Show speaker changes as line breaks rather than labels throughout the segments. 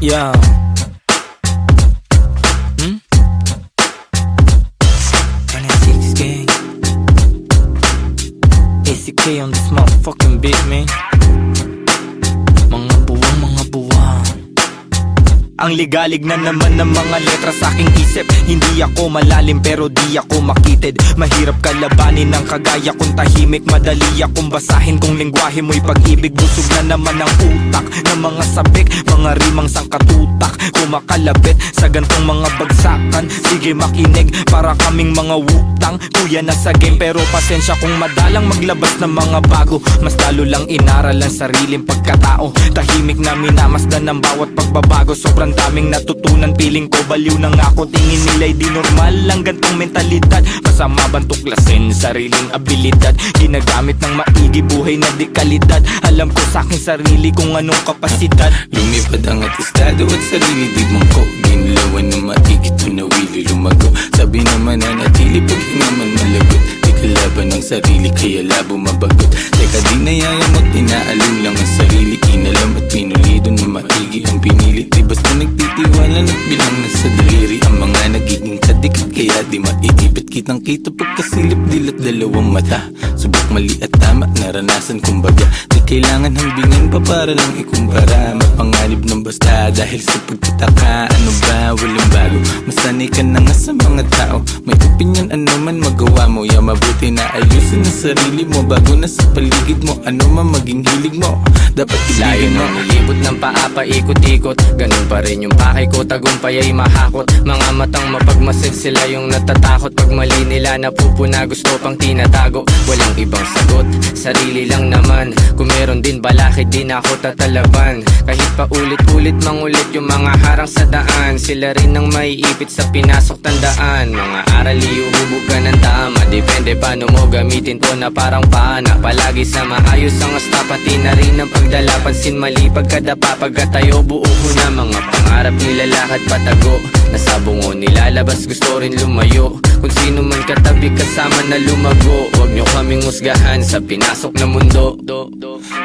Yeah. Hmm? 26 gang. ACK on this motherfucking beat, man. Mga buwang, mga buwang. Ang ligalig na naman ng mga letra sa aking isip. Hindi ako malalim pero di ako makitid. Mahirap kalabanin ng kagaya kong tahimik. Madali akong basahin kung lingwahe mo'y pag-ibig. Busog na naman ang utak ng mga sabik, mga rimang sangkatutak, kumakalabit sa gantong mga bagsakan. Sige makinig, para kaming mga wutang. Kuya na sa game pero pasensya kung madalang maglabas ng mga bago. Mas lalo lang inaral ang sariling pagkatao. Tahimik na minamasdan ng bawat pagbabago. Sobrang daming natutunan, piling ko baliw na nga ako. Tingin nila'y di normal lang gantong mentalidad. Masama bang tuklasin sariling abilidad? Ginagamit ng maigi, buhay na di kalidad. Alam ko sa aking sarili kung anong kapasidad.
Lumipad ang atestado at sarili di mangko. Ginlawan na maigi, tunawili lumago. Sabi naman na natili pag hinaman malagot. Di kalaban ng sarili kaya labo mabagot. Teka di nayayamot, inaalim lang ang sarili. Inalam at pinulido na maigi ang pinili. Di basta nagtitiwala at bilang na sa daliri. Ang mga nagiging kadikit kaya di maiipit. Kitang kita pagkasilip dilat dalawang mata. Subok mali at tama, naranasan kumbaga. Di kailangan hambingan pa para lang ikumpara. Mapanganib ng basta dahil sa pagtataka. Ano ba, walang bago. Masanay ka na nga sa mga tao. May opinion ano man magawa mo. Ya mabuti na ayusin ang sarili mo. Bago na sa paligid mo, ano man maging hilig mo. Dapat
Layo
mo.
nang ilibot ng paa paikot-ikot. Ganun pa rin yung pakay ko, tagumpay ay mahakot. Mga matang mapagmasid, sila yung natatakot. Pag mali nila napupuna, gusto pang tinatago. Walang ibang sagot, sarili lang naman. Kung meron din balakid, di na ako tatalaban. Kahit pa ulit-ulit mangulit yung mga harang sa daan. Sila rin ang maiipit sa pinasok tandaan. Mga aral iuhubog ka ng tama. Depende paano mo gamitin to na parang paana. Palagi sa maayos ang asta, pati na rin ang pagdala. Pansin mali pagkadapa, pagkatayo buo ko na. Mga pangarap nilalakad patago. Nasa bungo nilalabas, gusto rin lumayo. Kung sino man katabi kasama na lumago. Huwag nyo kaming husgahan sa pinasok na mundo.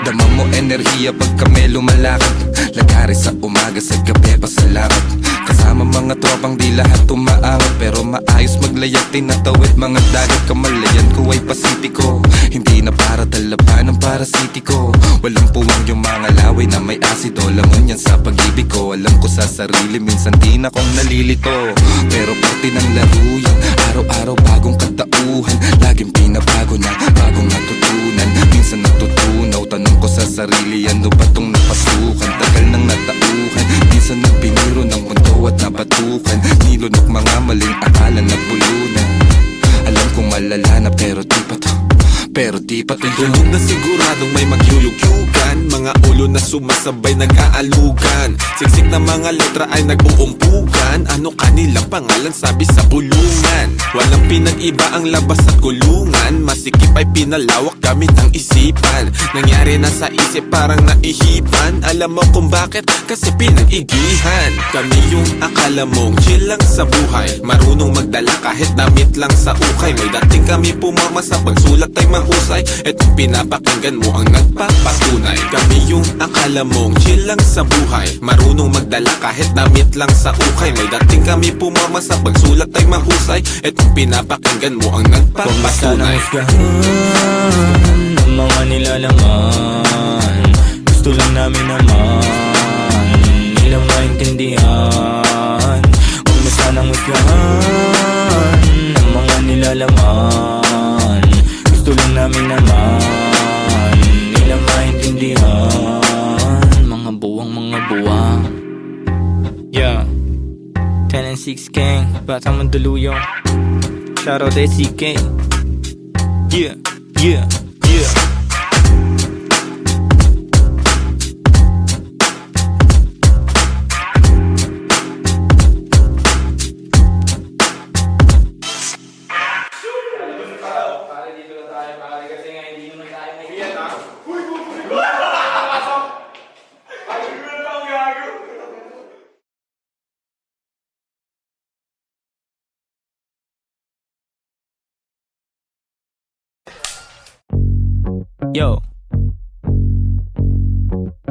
Dama mo enerhiya pag kami lumalakad. Lagari sa umaga, sa gabi pa sa lakad. Kasama mga tropang di lahat umaangat. Pero maayos maglayag, tinatawid mga dagat. Kamalayan ko ay pasipiko. Hindi na para dalaban ng parasitiko. Walang puwang yung mga laway na may asido. Laman yan sa pag-ibig ko. Alam ko sa sarili, minsan di na kong nalilito. Pero parte ng laro yan. Araw-araw bagong katauhan. Laging pinabago na, bagong natutunan. Minsan natutunaw, tanong ko sa sarili, ano ba tong napasukan? Tagal nang natauhan, minsan nagpiniro ng mundo at napatukan. Nilunok mga maling akala na bulunan. Alam kong malala na pero di pa to. Pero di pa to
Tulog na siguradong may magyuyugyugan. Mga ulo na sumasabay nag-aalugan. Siksik na mga letra ay nag-uumpugan. Ano kanilang pangalan sabi sa bulungan. Walang pinag-iba ang labas at kulungan. Masikip ay pinalawak gamit ang isipan. Nangyari na sa isip parang naihipan. Alam mo kung bakit? Kasi pinag-igihan. Kami yung akala mong chill lang sa buhay. Marunong magdala kahit damit lang sa ukay. May dating kami pumama sa pagsulat ay mahusay. Etong pinapakinggan mo ang nagpapatunay. Kami yung akala mong chill lang sa buhay. Marunong magdala kahit damit lang sa ukay. May dating kami pumama sa pagsulat ay mahusay. Etong pinapakinggan mo ang nagpapatunay.
Ng mga nilalaman, gusto lang namin naman nilang maintindihan. Huwag mo sanang husgahan ng mga nilalaman. Gusto lang namin naman nilang maintindihan. Mga buwang, mga buwang. Yeah, 10 and 6 gang, Batang Mandaluyong. Shoutout SCK. Yeah, yeah, yeah. Yo,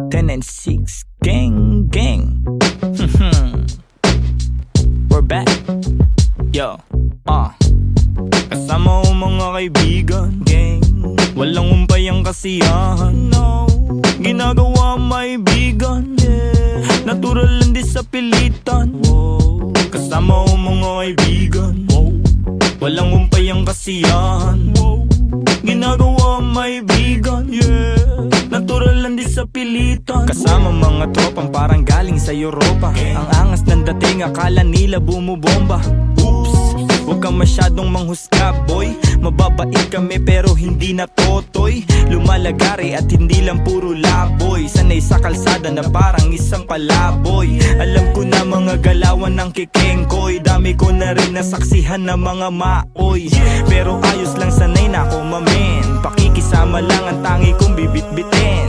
10 and 6 gang gang. We're back. Yo, kasama ko mga kaibigan, gang. Walang umpay ang kasiyahan, no. Ginagawa maibigan, yeah. Natural lang di sa pilitan, wow. Kasama ko mga kaibigan, wow. Walang umpay ang kasiyahan, wow. Ginagawa maibigan, yeah. Natural lang di sa pilitan. Kasama mga tropang parang galing sa Europa. Ang angas ng dating, akala nila bumubomba. Oops, huwag kang masyadong manghusga, boy. Mababait kami pero hindi na totoy. Lumalagari at hindi lang puro laboy. Sanay sa kalsada na parang isang palaboy. Alam ko na mga galawan ng kikengkoy. Dami ko na rin nasaksihan na mga maoy. Pero ayos lang, sanay na ako mamen. Pakikisama lang ang tangi kong bibit-bitin.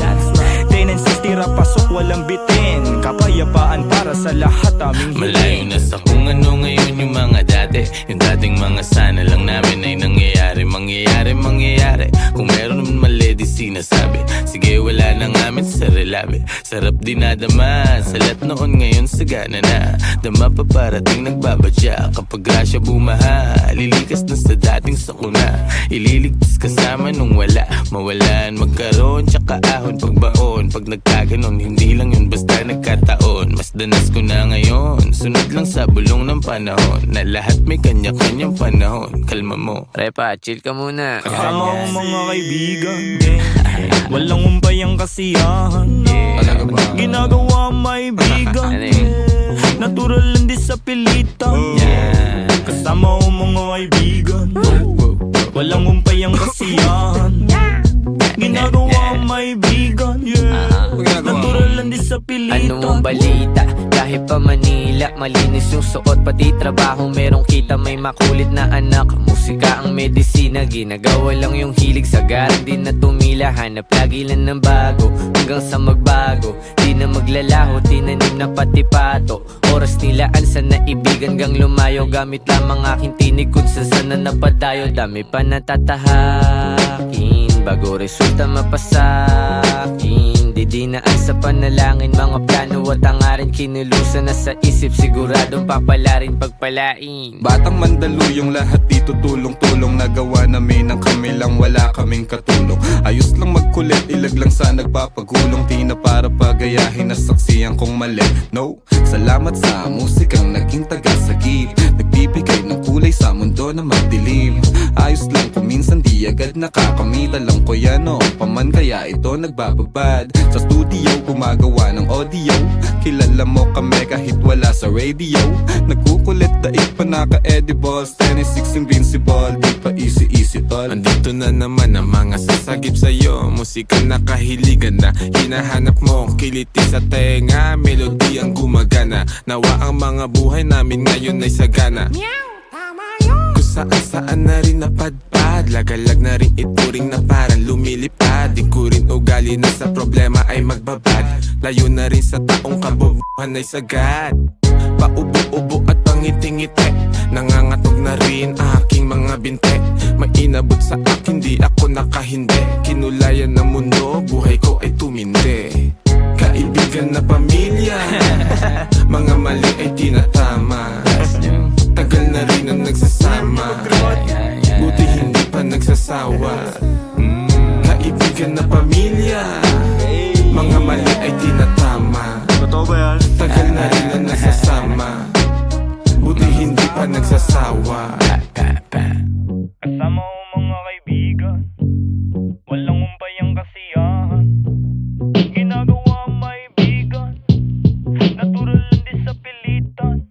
Tendencies tira pasok walang bitin. Kapayapaan para sa lahat aming hiling.
Malayo na sa kung ano ngayon yung mga dati. Yung dating mga sana lang namin ay nangyayari. Mangyayari kung meron naman mali di sinasabi. Sige wala na ngamin sa relabe. Sarap dinadama sa lahat noon ngayon sagana na. Dama pa parating nagbabadya. Kapag grasya bumaha, lilikas na sa dating sakuna. Ililigtas kasama nung wala. Mawalan, magkaroon, tsaka ahon pagbaon. Pag nagkaganon, hindi lang yun basta nagkataon. Mas danas ko na ngayon, sunod lang sa bulong ng panahon. Na lahat may kanya-kanyang panahon. Kalma mo, Repa, chill ka muna.
Kasama ko mga kaibigan, walang umpay ang kasiyahan, ginagawa maibigan, natural lang di sa pilitan. Kasama ko mga kaibigan, walang umpay ang kasiyahan, ginagawa maibigan, natural lang di sa pilitan.
Ano ang balita? Kahit pa Manila, malinis yung suot pati trabaho, merong kita, may makulit na anak. Musika ang medisina, ginagawa lang yung hilig. Sagaran din na tumila, hanap lagi lang ng bago. Hanggang sa magbago, di na maglalaho, tinanim na pati pato. Oras nilaan sa naibigan gang lumayo. Gamit lamang aking tinig kung saan na napadayo. Dami pa natatahakin bago resulta mapasakin. Didinaan sa panalangin, mga plano at hangarin. Kinulusan na sa isip, siguradong papalarin pagpalain.
Batang Mandaluyong lahat dito tulong-tulong. Nagawa namin ang kami lang, wala kaming katulong. Ayos lang magkulit, ilag lang sa nagpapagulong. Di na para pagayahin na saksiyan kong mali. No, salamat sa musikang naging tagasagip. Nagbibigay ng kulay sa mundo na madilim. Ayos lang kung minsan di agad nakakamit. Alam ko yan noong paman kaya ito nagbababad. Sa studio gumagawa ng audio. Kilala mo kami kahit wala sa radio. Nagkukulit daig pa naka-edibles. 26 invincible, di pa easy tol.
Andito na naman ang mga sasagip sa'yo. Musika na kahiligan na hinahanap mo. Kiliti sa tenga, melody ang gumagana. Nawa ang mga buhay namin ngayon ay sagana. Kung saan na rin napadpad. Lagalag na rin ituring na parang lumilipad. Di ko rin ugali na sa problema ay magbabad. Layo na rin sa taong kabobohan ay sagad. Paubo-ubo at pangiti-ngiti. Nangangatog na rin aking mga binte. May inabot sa akin, di ako nakahindi. Kinulayan ng mundo, buhay ko ay tumindi. Kaibigan na pamilya, mga mali ay tinatama. Tagal na rin ang nagsasama, buti hindi pa nagsasawa. Kaibigan na pamilya, mga mali ay tinatama. Tagal na rin ang nagsasama, buti hindi pa nagsasawa.
Kasama ko mga kaibigan, walang umpay ang kasiyahan, ginagawa maibigan, natural lang di sa pilitan.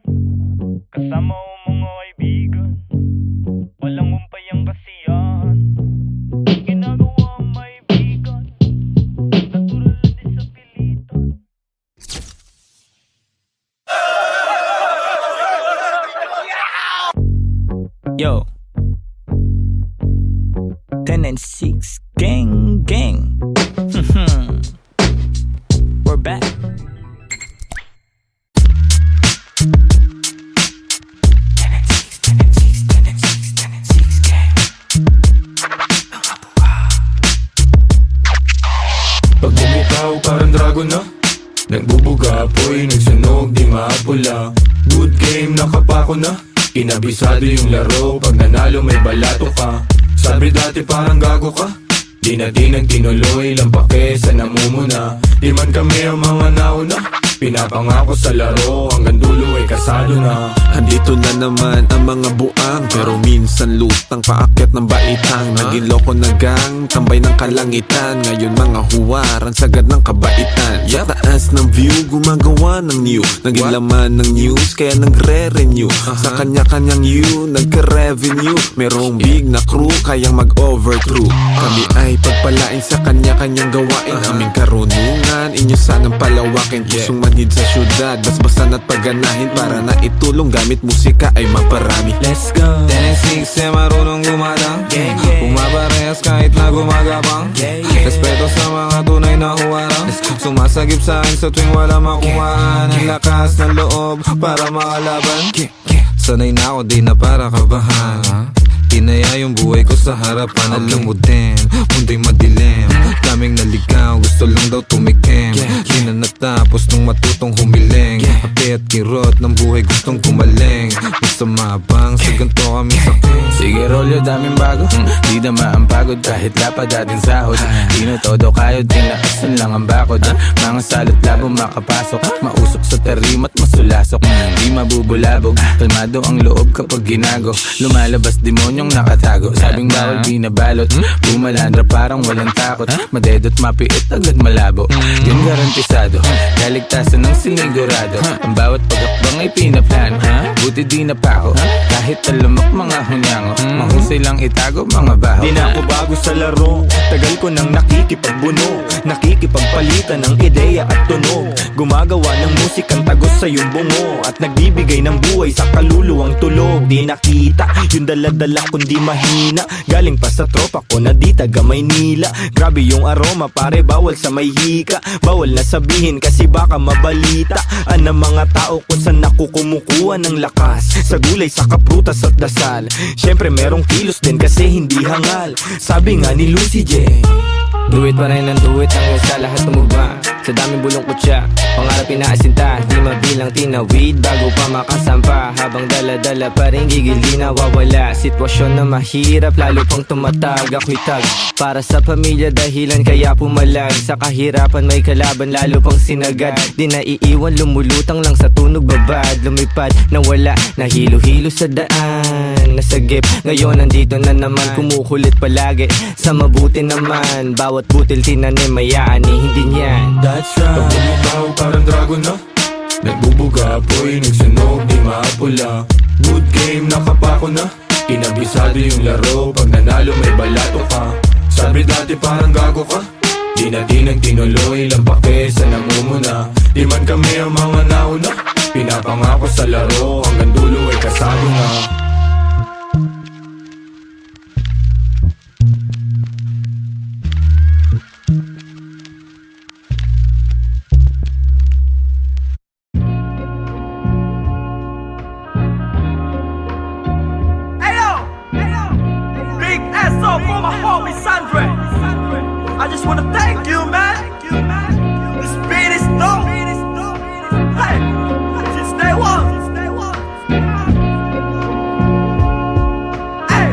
Kasama ko mga kaibigan, walang umpay ang kasiyahan, ginagawa maibigan, natural lang di sa pilitan. Yo, 10 and 6 gang. We're back.
Pag bumitaw parang dragon na, Nagbubuga apoy, nagsunog, di maapula. Good game, nakapako na. Kinabisado yung laro, pag nanalo may balato ka. Sabi dati parang gago ka, di na tinuloy, lampake sa namumuna. Di man kami ang mga nauna, pinapangako sa laro, hanggang dulo ay kasado na.
Andito na naman ang mga buang, pero minsan lutang paakyat ng baitang. Naging loko na gang, tambay ng kalangitan. Ngayon mga huwaran, sagad ng kabaitan. Sa taas ng view, gumagawa ng new. Naging laman ng news, kaya nagre-renew. Sa kanya-kanyang you, nagka-revenue. Merong big na crew, kayang mag-overthrow. Kami ay pagpalain sa kanya-kanyang gawain. Aming karunungan, inyo sanang palawakin. Pusong manhid sa syudad, basbasan at pagganahin. Para na itulong gamit musika ay maparami.
Let's go.
10-6 eh marunong gumadang, pumaparehas kahit na gumagapang. Respeto sa mga tunay na huwarang, sumasagip sa akin sa tuwing wala makuhaan. Ang lakas ng loob para makalaban. Sanay na ako, di na para kabahan. Tinaya yung buhay ko sa harapan. Alam mo din, mundo'y madilim. Daming naligaw, gusto lang daw tumikim. Di na natapos nung matutong humiling. Api at kirot ng buhay gustong kumaling. Basta mabang, sa ganito kami saking.
Sige rolyo, daming bago. Di na ang pagod kahit lapad dating sahod. Di na todo kayod, tinaasan lang ang bakod. Mga salot labo makapasok, mausok sa tarimat masulasok. Di mabubulabog, kalmado ang loob kapag ginago. Lumalabas demonyong nakatago, sabing bawal binabalot. Bumalandra parang walang takot, madedot mapiit agad malabo. Yung garantisado, kaligtasan ng sinigurado. Ang bawat pagakbang ay pinaplano, buti di napako. Kahit talamak mga hunyango, mahusay lang itago mga baho.
Di na ako bago sa laro, tagal ko nang nakikipagbuno, nakikipagpalitan ng ideya at tunog. Gumagawa ng musikang tagos sa iyong bungo, at nagbibigay ng buhay sa kaluluwang tulog. Di nakita yung daladala kundi mahina, galing pa sa tropa ko na di taga Maynila. Grabe yung aroma pare, bawal sa may hika. Bawal na sabihin kasi baka mabalita ang mga tao kung saan ako kumukuha ng lakas. Sa gulay, sa kaprutas at dasal. Syempre merong kilos din kasi hindi hangal. Sabi nga ni Lucy J,
Do it pa rin ang do it hanggang sa lahat tumugma. Sa daming bulong kutsa, pangarap inaasinta. Di mabilang tinawid bago pa makasampa. Habang dala-dala pa rin gigil di nawawala. Sitwasyon na mahirap lalo pang tumatag. Ako'y tag para sa pamilya dahilan kaya pumalag. Sa kahirapan may kalaban lalo pang sinagad. Di naiiwan lumulutang lang sa tunog babad. Lumipad na wala, nahilo-hilo sa daan. Nasagip, ngayon nandito na naman. Kumukulit palagi, sa mabuti naman. Bawat butil tinanim may aani, hindi niyan.
that's right.
Pag bumitaw parang dragon na, nagbubuga apoy, nagsunog, di maapula. Good game, nakapako na. Kinabisado yung laro, pag nanalo may balato ka. Sabi dati parang gago ka, di na tinuloy, lampake sa namumuna. Di man kami ang mga nauna, pinapangako sa laro, hanggang dulo ay kasado na.
Big SO for my homie Sandre. I just wanna thank you, man. This beat is dope. Hey, since day one. Hey.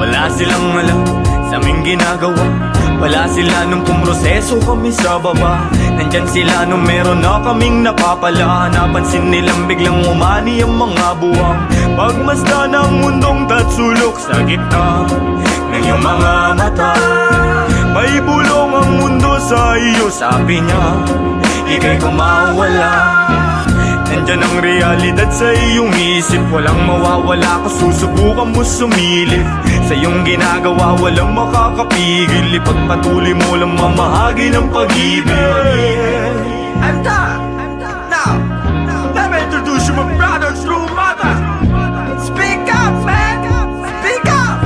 Wala silang alam sa aming ginagawa. Wala sila nung pumroseso kami sa baba. Nandyan sila nung meron na kaming napapala. Napansin nilang biglang umani ang mga buwang. Pagmasdan ng mundong tatsulok sa gitna ng iyong mga mata. May bulong ang mundo sa iyo, sabi niya. Ika'y kumawala. Nandyan ang realidad sa iyong isip. Walang mawawala kung susubukan mo sumilip. Sa iyong ginagawa walang makakapigil. Ipagpatuloy mo lang mamahagi ng pag-ibig.
I'm done. Now, let me introduce you my brother, true mother. Speak up, man. Speak up.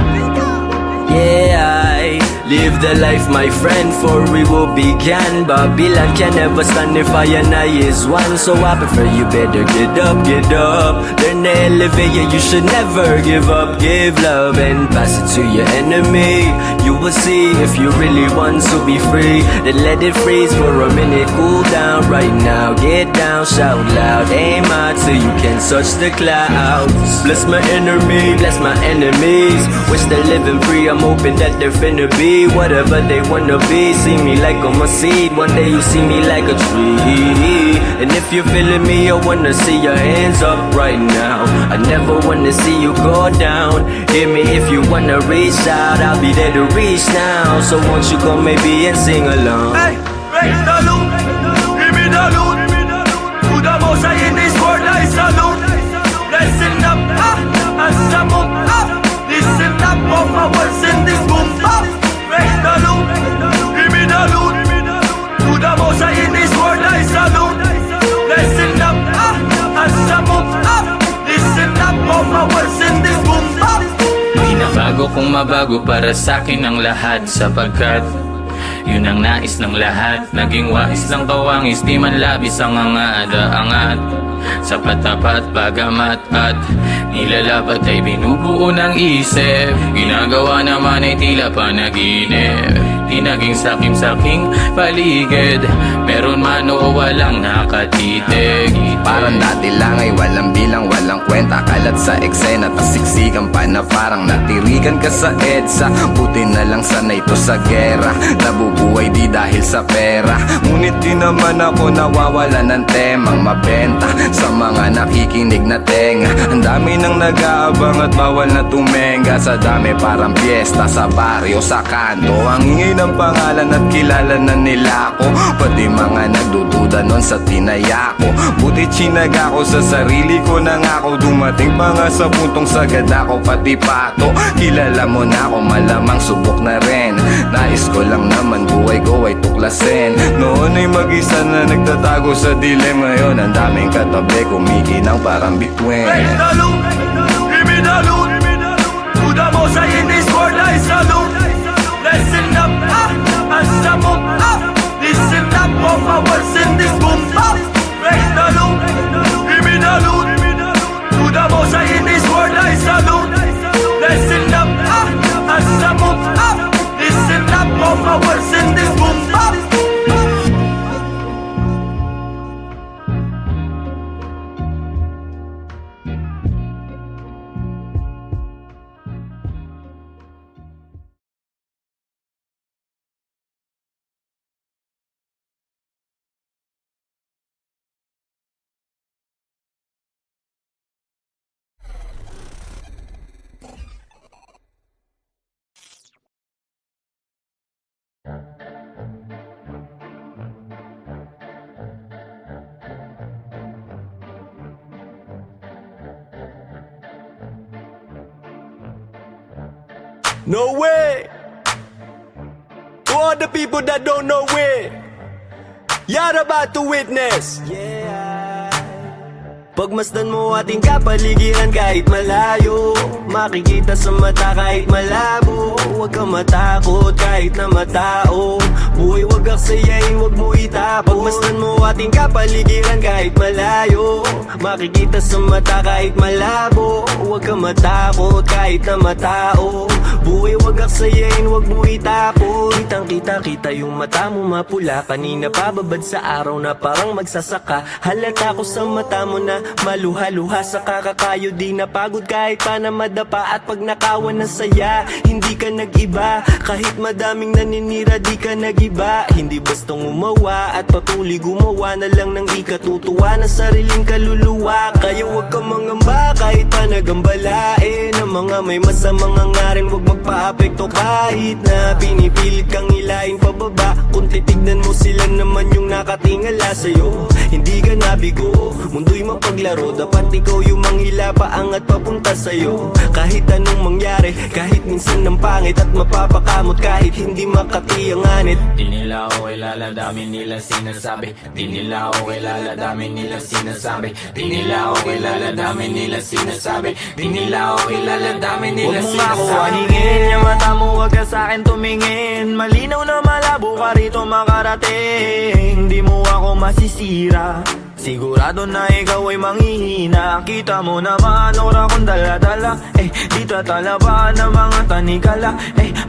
Yeah,
Live the life, my friend, for we will begin. Babylon can never stand if I and I is one. So I prefer you better get up. Learn to elevate, yeah, you should never give up. Give love and pass it to your enemy. You will see if you really want to be free. Then let it freeze for a minute, cool down right now. Get down, shout loud, aim high till you can touch the clouds. Bless my enemy, bless my enemies. Wish they're living free, I'm hoping that they're finna be whatever they wanna be. See me like I'm a seed, one day you see me like a tree. And if you're feeling me, I wanna see your hands up right now. I never wanna see you go down. Hear me if you wanna reach out, I'll be there to reach now. So won't you come maybe and sing along?
Hey, raise the loot, give me the loot. To the most high in this world I salute. Listen up, as I move up. Listen up, all my words in this boom up. Raise the loot, give me the loot. To the most high in this world I salute. Listen up, as I move up. Listen up, all my words in this boom up.
Binabago kong mabago para sa'kin ang lahat, sapagkat yun ang nais ng lahat. Naging wais lang kawangis, di man labis ang angat. Sa patapat, bagamat at nilalapat ay binubuo ng isip. Ginagawa naman ay tila panaginip. Di naging sakim-saking paligid. Meron man o walang nakatitig.
Parang dati lang ay walang bilang, walang kwenta. Kalat sa eksena, tas siksikan pa na parang natirigan ka sa EDSA. Buti na lang sanay to sa gera. Nabubuhay di dahil sa pera. Ngunit di naman ako nawawala ng temang mabenta sa mga nakikinig na tenga. Ang dami nang nag-aabang at bawal na tumenga. Sa dami parang piyesta sa baryo, sa kanto. Ang ingay ng pangalan at kilala na nila ako. Pati mga nagdududa nun sa tinaya ko. Buti chinaga ko sa sarili ko na nga ako. Dumating pa nga sa puntong sagad ako pati pato. Kilala mo na ako, malamang subok na rin. Nais ko lang naman buhay ko ay tuklasin. Noon ay mag-isa na nagtatago sa dilim. Ngayon ang daming katabi kumikinang parang bituin.
Raise the loot, give me the loot. To the most high in this world I salute. Listen up, as I move up. Listen up, all my words in this boom up. Raise the loot, give me the loot. To the most high in this world I salute. Listen up, as I move up. Listen up, all my words in this boom up. No way! To all the people that don't know it, you're about to witness. Pagmasdan mo ating kapaligiran kahit malayo. Makikita sa mata kahit malabo. Huwag kang matakot kahit na matao. Buhay wag aksayain, wag mo itapon. Pagmasdan mo ating kapaligiran kahit malayo. Makikita sa mata kahit malabo. Huwag kang matakot kahit na matao. Buhay wag aksayain, wag mo itapon. Kitang kita yung mata mo mapula. Kanina pababad sa araw na parang magsasaka. Halata ko sa mata mo na maluha-luha sa kakakayo. Di napagod kahit pa na madapa. At pag nakawan ng saya, hindi ka nag-iba. Kahit madaming naninira, di ka nag-iba. Hindi bastang umawa at patuloy gumawa na lang ng ikatutuwa ng sariling kaluluwa. Kaya huwag kang mangamba kahit pa nagambalain. Ang mga may masamang hangarin, huwag magpa-apekto kahit na pinipilit kang hilahin pababa. Kung titignan mo sila naman yung nakatingala sa'yo, hindi ka nabigo. Mundo'y mapag maglaro. Dapat ikaw yung manghila, paangat papunta sa'yo. Kahit anong mangyari, kahit minsan ng pangit at mapapakamot, kahit hindi makati ang anit.
Di nila ako kilala, dami nila sinasabi. Di nila ako kilala, dami nila sinasabi. Di nila ako kilala, dami nila sinasabi. Di nila ako kilala, dami nila sinasabi. Huwag mo ako aningin, yung mata mo wag ka sa'kin tumingin. Malinaw na malabo ka rito makarating. Di mo ako masisira, sigurado na ikaw ay manghihina. Kita mo naman ora kong dala-dala. Di tatalaban ng mga tanikala.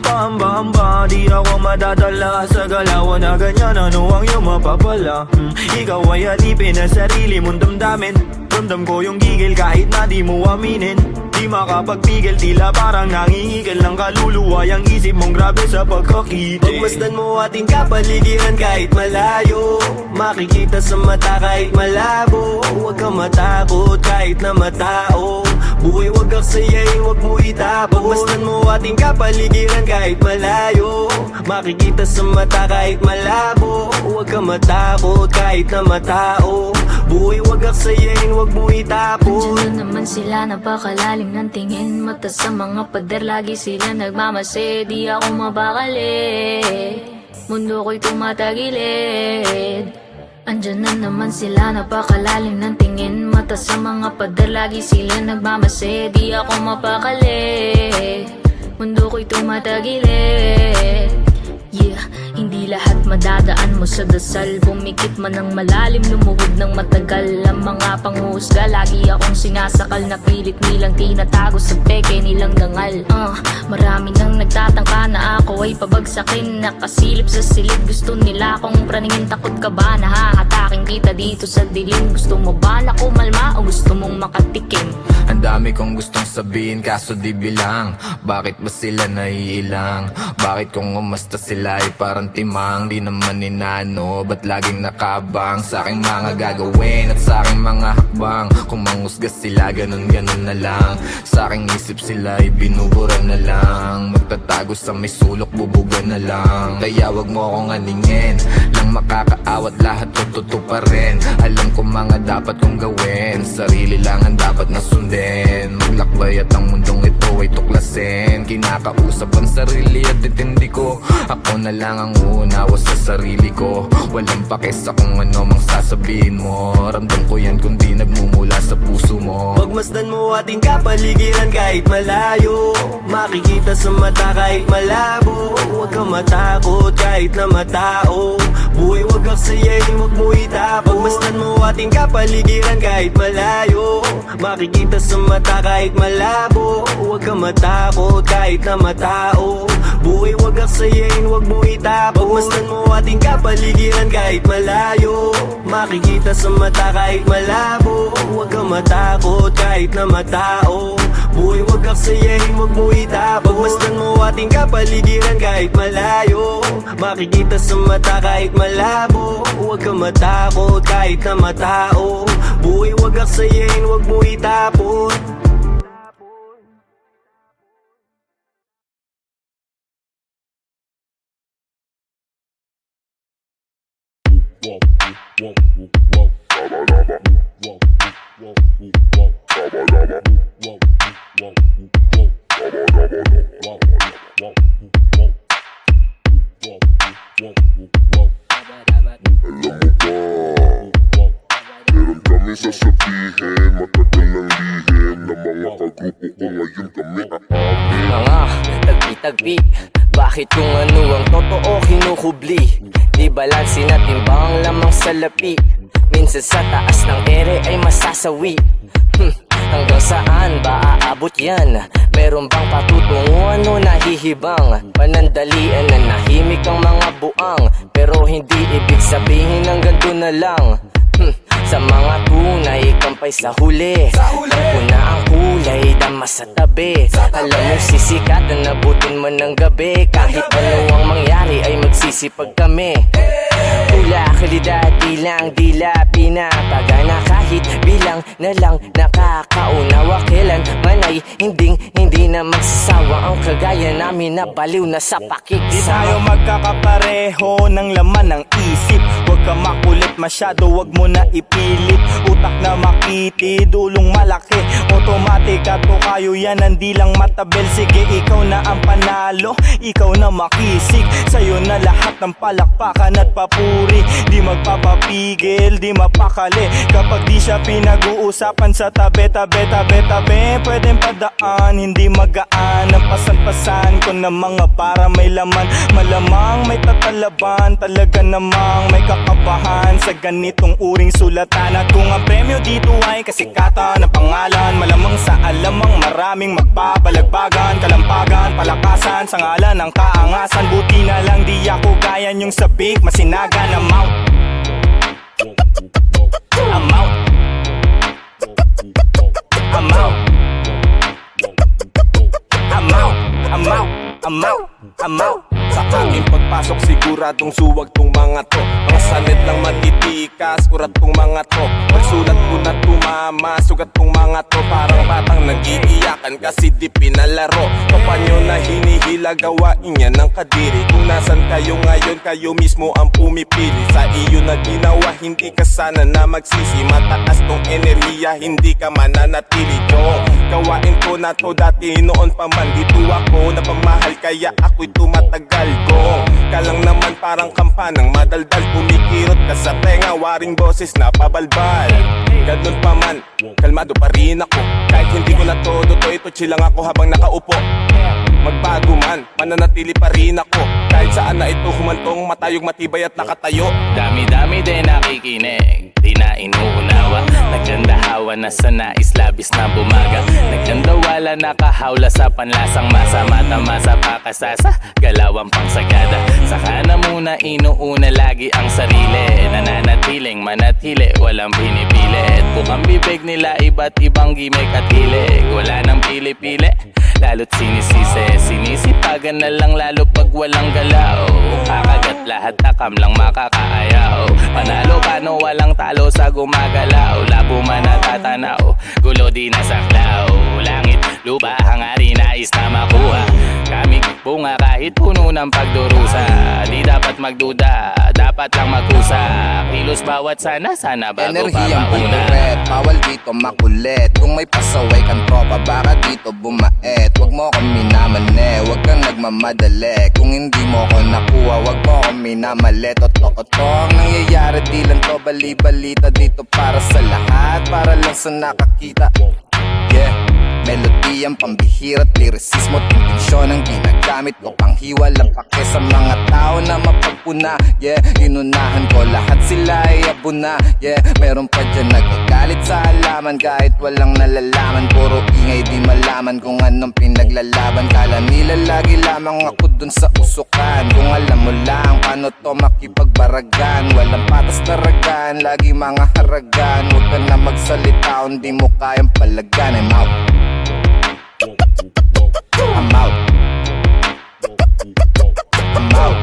Pahamba-hamba, di ako madadala sa galawan na ganyan. Ano ang iyong mapapala? Ikaw ay alipin na sarili mong damdamin. Ramdam ko yung gigil kahit na di mo aminin. Di makapagpigil, tila parang nangihigil ng kaluluwa. Yang isip mong grabe sa pagkakiti.
Pagmasdan mo ating kapaligiran kahit malayo. Makikita sa mata kahit malabo. Huwag ka matakot kahit na matao. Buhay wag aksayain, wag mo itapon. Pagmasdan mo ating kapaligiran kahit malayo. Makikita sa mata kahit malabo. Huwag ka matakot kahit na matao. Buhay wag aksayain, wag mo itapon.
Andiyan na naman sila, napakalalim ng tingin. Mata sa mga pader, lagi sila nagmamase. Di ako mabakali, mundo ko'y tumatagilid. Andiyan na naman sila, napakalalim ng tingin. Mata sa mga pader, lagi sila nagmamase. Di ako mapakali, mundo ko'y tumatagilid. Yeah, hindi lahat madadaan mo sa dasal. Bumikit man ng malalim, lumuhod ng matagal. Ang mga panghusga, lagi akong sinasakal. Na pilit nilang tinatago sa peke nilang dangal. Marami nang nagtatangka na ako ay pabagsakin. Nakasilip sa silid, gusto nila akong praningin. Takot ka ba na hahatakin kita dito sa dilim? Gusto mo ba na kumalma o gusto mong makatikim?
Ang dami kong gustong sabihin kaso di bilang. Bakit ba sila naiilang? Bakit kung umasta sila ay parang timang? Di naman inano, ba't laging nakabang sa aking mga gagawin at sa aking mga hakbang? Kung manghusga sila, ganun-ganun na lang. Sa aking isip sila ay binubura na lang. Magtatago sa may sulok, bubuga na lang. Kaya wag mo akong aningin, lang makakaawat lahat tututo pa rin. Alam ko mga dapat kong gawin, sarili lang ang dapat na sundin. Maglakbay at ang mundong ito ay tuklasin. Kinakausap ang sarili at intindi ko. Ako na lang ang uunawa sa sarili ko. Walang pake sa kung ano mang sasabihin mo. Ramdam ko yan kundi nagmumula sa puso mo.
Pagmasdan mo ating kapaligiran kahit malayo. Makikita sa mata kahit malabo. Huwag ka matakot kahit na matao. Buhay wag aksayain, wag mo itapon. Pagmasdan mo ating kapaligiran kahit malayo. Makikita sa mata kahit malabo. Huwag ka matakot kahit na matao. Buhay wag aksayain, wag mo itapon. Pagmasdan mo ating kapaligiran kahit malayo. Makikita sa mata kahit malabo. Huwag ka matakot kahit na matao. Buhay wag aksayain, wag mo itapon. Pagmasdan mo ating kapaligiran kahit malayo. Makikita sa mata kahit malabo. Huwag ka matakot kahit na matao. Buhay wag aksayain, wag mo itapon.
Meron kami sasabihin, matagal ng lihim na mga kagrupo ko ngayon kami aamin.
Mga tagpi-tagpi, bakit kung ano ang totoo kinukubli? Di balansin at timbang lamang sa lapi. Minsan sa taas ng ere ay masasawi. Hanggang saan ba aabot yan? Meron bang patutunguhan o nahihibang? Panandalian na nahimik ang mga buang, pero hindi ibig sabihin hanggang doon na lang. Sa mga tunay, kampay sa huli. Alam ko na ang kulay, dama sa tabi. Alam mo sisikatan, nabutin man ng gabi. Kahit ano ang mangyari ay magsisipag kami. Pula, kalidad, dila, pinapagana. Kahit bilang na lang nakakaunawa. Kailan man ay hindi na magsasawa. Ang kagaya namin na baliw na sa pakiksama.
Di tayo magkakapareho ng laman ng isip. Huwag ka makulit masyado, huwag mo na ipilit. utak na makitid, ulong malaki automatic at o kayo yan, hindi lang matabel. Sige, ikaw na ang panalo, ikaw na makisig. Sa'yo na lahat ng palakpakan at papuri. Di magpapapigil, di mapakali kapag di siya pinag-uusapan sa tabi. Pwedeng padaan, hindi magaan ang pasan-pasan ko na mga para may laman. Malamang may tatalaban, talaga namang may kakabahan sa ganitong uring sulatan. At kung ang premyo dito ay kasikatan ng pangalan, malamang sa alamang maraming magbabalagbagan, kalampagan, palakasan sa ngalan ng kaangasan. Buti na lang di ako kaya niyong sabik, masinagan. I'm out, I'm out, I'm out, I'm out, I'm out, I'm out, I'm out.
Sa aking pagpasok siguradong suwag tong mga to. Mga sanit lang matitikas, urat tong mga to. Pagsulat ko na tumama, sugat tong mga to. Parang batang nag-iiyakan kasi di pinalaro. Kapanyo na hinihila, gawain yan ng kadiri. Kung nasan kayo ngayon, kayo mismo ang pumipili. Sa iyo na ginawa, hindi ka sana na magsisi. Mataas tong enerhiya, hindi ka mananatili. Kung gawain ko na to dati noon pa man, dito ako napamahal kaya ako'y tumatagal. Kung kalang naman parang kampanang madaldal, kumikirot ka sa tenga, waring boses na pabalbal. Ganun pa man, kalmado pa rin ako. Kahit hindi ko na todo to, ito chill lang ako habang nakaupo. Magbago man, mananatili pa rin ako. Kahit saan na ito humantong, matayog matibay at nakatayo.
Dami-dami din nakikinig, di na inuunawa. Nagdandahawa na sa nais, labis na bumaga. Nagdandawala, nakahawla sa panlasang masa. Mata-masa, pakasasa, galawang pangsagada. Saka na muna inuuna lagi ang sarili. Nananatiling manatili, walang pinipilit. Bukang bibig nila, iba't ibang gimmick at hilig. Wala nang pili-pili, lalo't sinisisi. Sinisipagan na lang lalo pag walang galaw. Kakagat lahat nakam lang makakaayaw. Panalo paano walang talo sa gumagalaw. Labo man natatanaw, gulo di nasaklaw. Langit, lupa, hangarin, nais na makuha. Kamig, bunga kahit puno ng pagdurusa. Di dapat magduda, dapat lang magkusa. Kilos bawat sana bago
Enerhiyang
pa mauna.
panuret, bawal dito makulit. Kung may pasaway kang tropa, baka dito bumaet. Wag mo kong minamane, wag kang nagmamadali. Kung hindi mo ko nakuha, wag mo kong minamali. Totoo ang nangyayari, di lang to bali-balita. Dito para sa lahat, para lang sa nakakita. Yeah, melodiyang pambihira't lirisismo, intensyon ang ginagamit ko. Panghiwalang pake sa mga tao na mapagpuna. Yeah, inunahan ko lahat, sila ay abuna. Yeah, meron pa dyan nagagalit sa halaman kahit walang nalalaman. Puro ingay di malaman kung anong pinaglalaban. Kala nila lagi lamang ako dun sa usukan. Kung alam mo lang paano to makipagbaragan. Walang patas na ragan, lagi mga haragan. Huwag ka na magsalita, hindi mo kayang palagan. I'm out, I'm out, I'm out,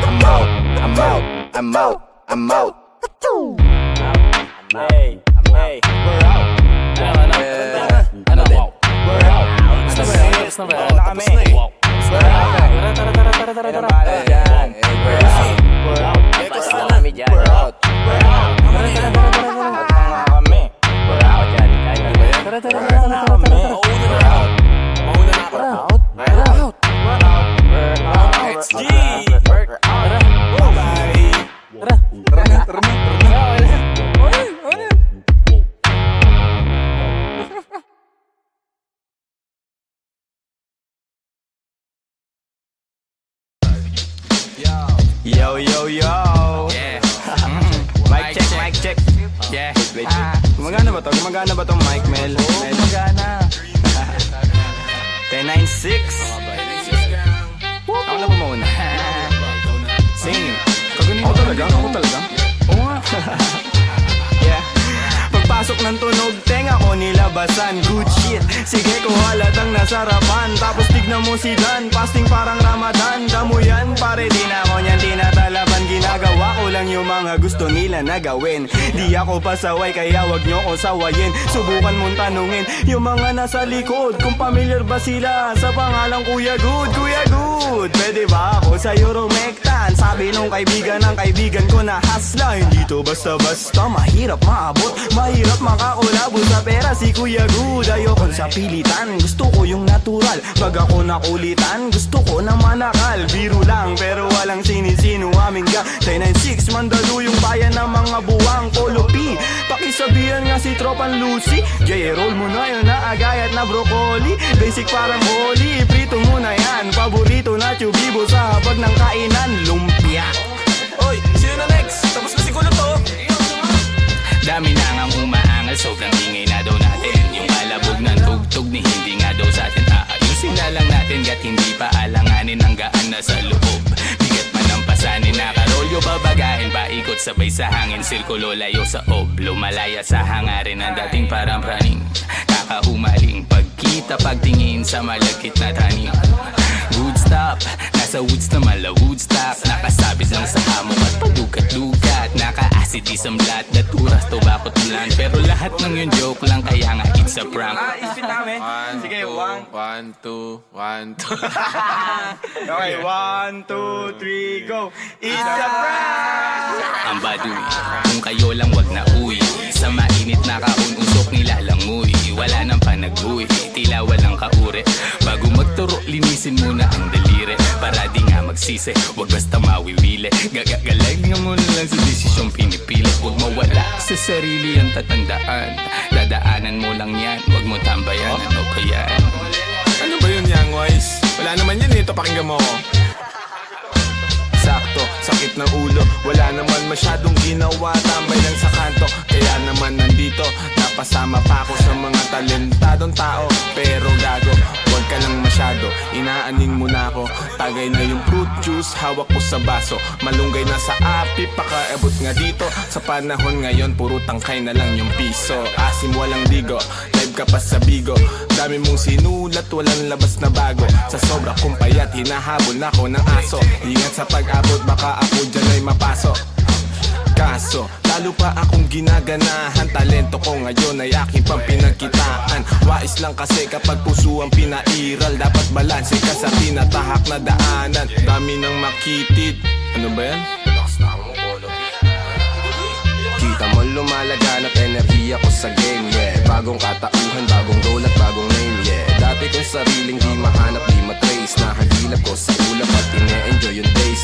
I'm out, I'm out, I'm out, I'm out.
Hey, hey, we're out.
Ano din?
We're out. Wala na kami. We're out. Tara, dyan. We're out. We're out.
Kami dyan.
We're out. We're out. Tanga kami. We're out. Tara, kami. We're out. Mauna na ako. We're out. We're out. We're out. We're out. XG. We're out. Bye. Tara na. Yo, yo, yo.
Yeah.
Mic check, mic check.
Yeah.
Wait. Gumagana ba to? Gumagana ba tong mic, Mel?
Oo, magana.
1096. Ako na ba mauna? Sing. Kaganina. Ako talaga? Ako talaga? Oo nga. Yeah. Pagpasok ng tunog, tenga ko nilabasan. Good shit. Sige ko halatang nasarapan. Tapos tignan mo si Dan, fasting parang Ramadan. Damo yan, pare di na ako niyan tinatalaban. Ginagawa ko lang yung mga gusto nila na gawin. Di ako pasaway kaya wag nyo ko sawayin. Subukan mong tanungin yung mga nasa likod kung familiar ba sila sa pangalang Kuya Good, Kuya Good.
good, pwede ba ako sa'yo rumektan? Sabi nung kaibigan ng kaibigan ko na hasla, hindi to basta-basta, mahirap maabot, mahirap makakulabo sa pera si Kuya Good. Ayoko sa pilitan, gusto ko yung natural. Pag ako nakulitan, gusto ko na manakal. Biro lang pero walang sinisino aming gang 996, Mandaluyong bayan ng mga buwang Polo P. Pakisabihan nga si Tropan Lucy, J-roll mo na yun na agayat na broccoli. Basic parang holy, prito mo na yan. Paborito na chubibo sa habag ng kainan, lumpia.
Oy, sino na next? Tapos na siguro to.
Dami na ngang umaangal, sobrang ingay na daw natin. Yung alabog ng tugtog ni hindi nga daw sa atin aayusin na lang natin, gat hindi pa alanganin ang gaan na sa loob. Bigat man ang pasanin, nakarolyo babagahin, paikot sabay sa hangin, sirkulo layo sa oblo, malaya sa hangarin ang dating parang praning. Kakahumaling pagkita, pagtingin sa malagkit na tanim. Good stop, nasa woods na mala Woodstock, nakasabit lang sa hamok at padukat-dukat, naka-acid isang blat, naturas, tobacco tulan. Pero lahat ng yun joke lang, kaya nga it's a prank.
Ispit namin. Sige,
1, 2, 1, 2.
Okay, 1, 2, 3, go. It's a prank!
Ang baduy, kung kayo lang wag na uwi, sa mainit na kahon usok nilalangoy, wala nang panag-uwi, tila walang kaure. Bago magturo, linisin muna ang daliri, para di nga magsisi, wag basta mawiwili. Gagagalay mo na lang sa desisyong pinipili, wag mawala sa sarili ang tatandaan, dadaanan mo lang yan, wag mo tambayan. Ano ba yan?
Ano ba yun, Young Wise? Wala naman yan, ito pakinggan mo ko. Sakto, sakit ng ulo, wala naman masyadong ginawa, tambay lang sa kanto. Kaya naman nandito, napasama pa ako sa mga talentadong tao. Pero gago, huwag ka lang masyado, inaaning mo na ako. Tagay na yung fruit juice, hawak ko sa baso, malunggay na sa api, pakaabot nga dito. Sa panahon ngayon, puro tangkay na lang yung piso. Asim walang digo, live ka pa sa bigo, dami mong sinulat, walang labas na bago. Sa sobra kong payat, hinahabol na ako ng aso. Ingat sa pag-abot, baka ako dyan ay mapasok. Kaso, lalo pa akong ginaganahan, talento ko ngayon ay aking pampinagkitaan. Wais lang kasi kapag puso ang pinairal, dapat balanse ka sa tinatahak na daanan. Dami ng makitid. Ano ba yan?
Kita mo lumalaganap, enerhiya ko sa game, yeah. Bagong katauhan, bagong role at bagong name, yeah. Dati kong sariling di mahanap, di matrace, nakagilap ko sa ulap at ine-enjoy yung days.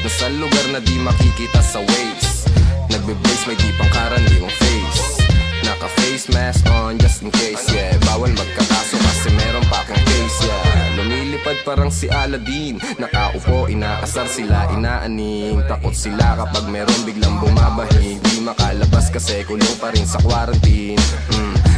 Nasa lugar na di makikita sa waves, nagbe-blaze, may di pang karaniwang face. Naka-face mask on just in case, yeah. Bawal magkakaso kasi meron pa akong case, yeah. Lumilipad parang si Aladdin, nakaupo, inaasar sila, inaaning. Takot sila kapag meron biglang bumabahig, di makalabas kasi kulong pa rin sa quarantine.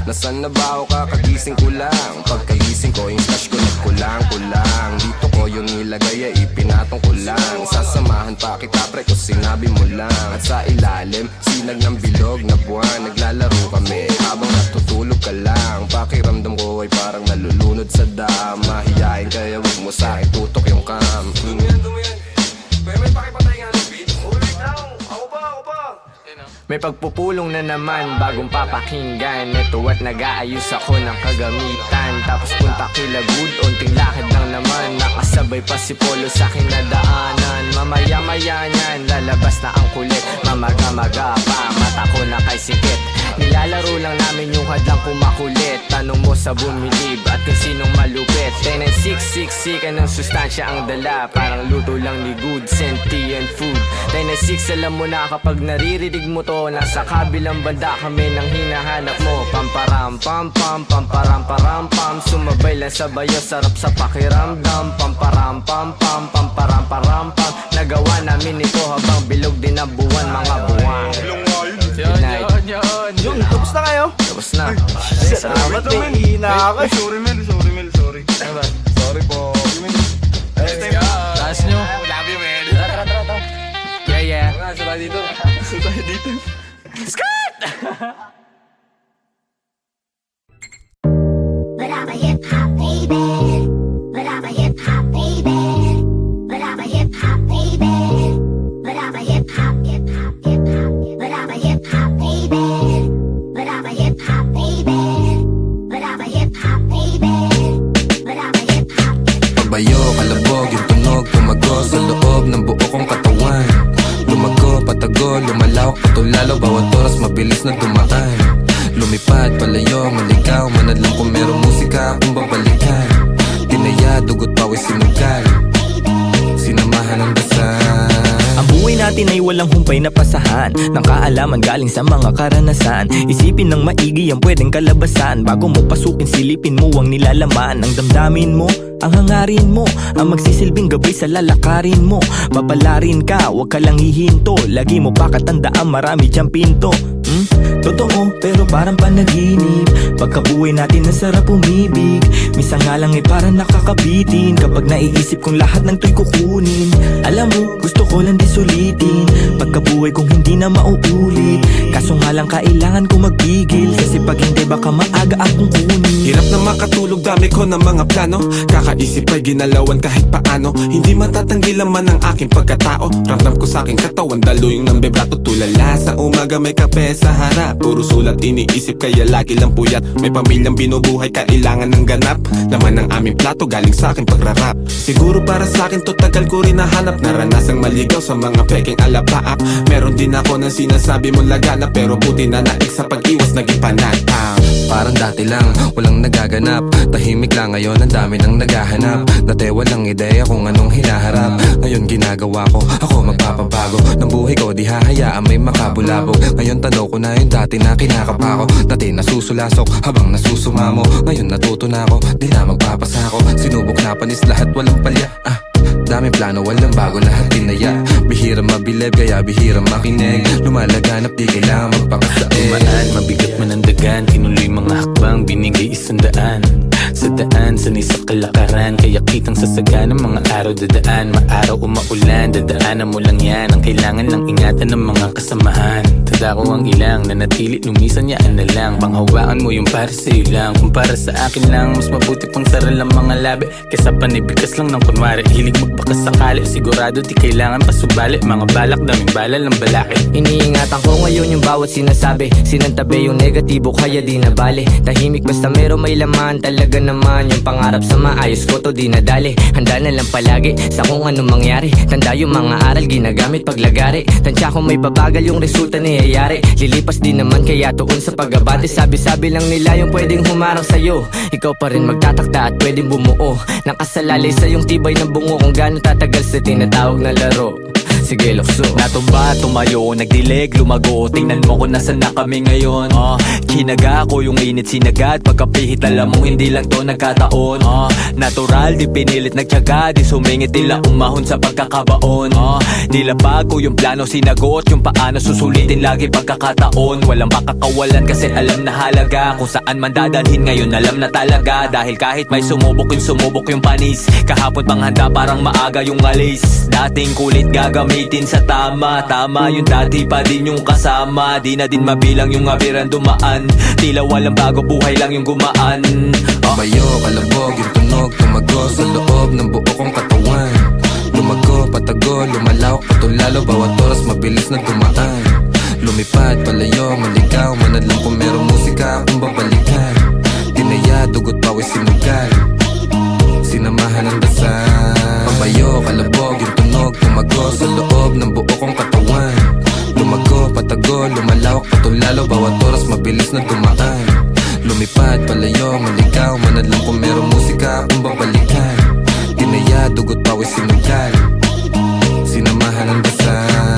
Nasaan na ba ako, kakagising ko lang, pagkagising ko yung stash ko nagkulang-kulang. Dito ko yung nilagay ay ipinatong ko lang, sasamahan pa kita pre kung sinabi mo lang. At sa ilalim, sinag ng bilog na buwan, naglalaro kami habang natutulog ka lang. Pakiramdam ko ay parang nalulunod sa dam, mahihain kaya wag mo sa akin tutok yung cam. May pakipatay nga ng beat. Ako pa.
May pagpupulong na naman, bagong papakinggan. Ito at nag-aayos ako ng kagamitan. Tapos punta kila Good, unting lakad lang naman. Nakasabay pa si Polo sa akin na daanan. Mamaya-maya niyan, lalabas na ang kulit. Mamaga-maga pa, mata ko na kay sikit. Nilalaro lang namin yung hadlang kumakulit. Tanong mo sa bumilib at kung sinong malupit. 10-6-6-6, anong sustansya ang dala? Parang luto lang ni Good, sentient food. 10-6, alam mo na kapag naririnig mo to, nasa kabilang banda kami nang hinahanap mo. Pamparam-pam-pam, pamparam-param-pam, sumabay lang sa bayo, sarap sa pakiramdam. Pamparam-pam-pam, pamparam-param-pam, nagawa namin ito habang bilog din ang buwan, mga buwan. Good night.
Yun, tapos na kayo?
Tapos na.
Salamat, may hina ako. Sorry Mel. Sorry po.
Taas nyo. Love you, man. Yeah.
Sabay dito.
But I'm a hip hop baby. But I'm a hip hop baby. But I'm a hip hop baby. But I'm a hip hop, hip hop, hip hop. But I'm a hip hop baby. But I'm a hip hop baby. But I'm a hip hop baby.
Tumayo, kalabog yung tunog, tumago sa loob ng buo kong katawan. Lumago, patago, lumalawak, patulalo, bawat oras mabilis na dumaan. Lumipad, palayo, maligaw, manadlang kung merong musika akong babalikan. Tinaya, dugot, pawis, sinugal, sinamahan ng dasal.
Ang buhay natin ay walang humpay na pasahan ng kaalaman galing sa mga karanasan. Isipin ng maigi ang pwedeng kalabasan. Bago mo pasukin, silipin mo ang nilalaman. Ang damdamin mo, ang hangarin mo, ang magsisilbing gabay sa lalakarin mo. Papalarin ka, wag ka lang hihinto. Lagi mo pa katandaan, marami diyang pinto. Totoo, pero parang panaginip. Pagkabuhay natin nasarap umibig. Minsan nga lang ay parang nakakabitin kapag naiisip kong lahat ng to'y kukunin. Alam mo, gusto ko lang di sulitin pagkabuhay kong hindi na mauulit. Kaso nga lang kailangan ko magpigil, kasi pag hindi baka maaga akong kunin.
Hirap na makatulog, dami ko ng mga plano. Kakaisip ay ginalawan kahit paano. Hindi matatanggi laman ang aking pagkatao. Ramdam ko sa aking katawan, daluyong ng bebrato. Tulala sa umaga, may kape sa harap. Puro sulat iniisip, kaya lagi lang puyat. May pamilyang binubuhay, kailangan ng ganap. Laman ng aming plato, galing sa aking pagrarap. Siguro para sa akin to, tagal ko rin nahanap. Naranasang maligaw sa mga peking alapaap. Meron din ako ng sinasabi mong lagana, pero buti na naik sa pag-iwas, naging panatang.
Parang dati lang, walang nagaganap. Tahimik lang ngayon, ang dami nang naghahanap. Dati walang ideya kung anong hinaharap. Ngayon ginagawa ko, ako magpapabago ng buhay ko, di hahayaan may makabulabog. Ngayon tanaw ko na yung dati na kinakapa ko. Dati nasusulasok habang nasusumamo. Ngayon natuto na ako, di na magpapasako. Sinubok na panis lahat, walang palya. Dami plano, walang bago, lahat tinaya. Bihira mabilib, kaya bihira makinig. Lumalaganap, di kailangan magpakasain.
Tumaan, mabigat man ang dagan. Tinuloy mga hakbang, binigay 100. Sa daan, sanay sa kalakaran. Kaya kitang sasaga ng mga araw dadaan. Maaraw o maulan, dadaanan mo lang yan. Ang kailangan lang ingatan ng mga kasamahan. Tadako ang ilang, nanatili, lumisan yaan na lang. Panghawakan mo yung para sa'yo lang. Kung para sa akin lang, mas mabuti pang saral ang mga labi kesa panibigas lang ng kunwari. Hilig magbakas sakali, sigurado di kailangan pasubali. Mga balak, daming bala lang balaki.
Iniingatan ko ngayon yung bawat sinasabi. Sinantabi yung negatibo, kaya di na bale. Tahimik basta meron may laman. Talaga naman yung pangarap sa maayos ko to di nadali. Handa na lang palagi sa kung anong mangyari. Tanda yung mga aral ginagamit paglagari. Tansya kung may pabagal yung resulta niyayari. Lilipas din naman kaya tuon sa pag-abate. Sabi-sabi lang nila yung pwedeng humarang sa'yo. Ikaw pa rin magtatakda at pwedeng bumuo. Nakasalalay sa yung tibay ng bungo. Kung gaano tatagal sa tinatawag na laro. Sige, lukso.
Natumba, tumayo, nagdilig, lumago. Tingnan mo kung nasan na kami ngayon. Kinaga ko yung init sinagad. Pagkapihit alam mong hindi lang to nagkataon. Natural, di pinilit nagtyaga. Di sumingit, tila umahon sa pagkakabaon. Nilapag ko yung plano, sinagot yung paano susulitin lagi pagkakataon. Walang pakakawalan kasi alam na halaga. Kung saan man dadalhin ngayon alam na talaga. Dahil kahit may sumubok yung panis. Kahapon pang handa parang maaga yung alis. Dating kulit gagamitin sa tama. Tama yung dati pa din yung kasama. Di na din mabilang yung abiran dumaan. Tila walang bago, buhay lang yung gumaan.
Tumayo, kalabog yung tunog, tumago sa loob ng buo kong katawan. Lumago, patago, lumalawak, patulalo, bawat oras mabilis na dumaan. Lumipad, palayo, maligaw, manadlang kung merong musika akong babalikan. Tinaya, dugot, pawis, sinugal, sinamahan ng dasal. Tumayo, kalabog yung tunog, tumago sa loob ng buo kong katawan. Lumago, patago, lumalawak, patulalo, bawat oras mabilis na dumaan. Lumipad, palayo, maligaw, manadlang kung merong musika akong babalikan. Tinaya, dugot, pawis, sinugal, sinamahan ng dasal.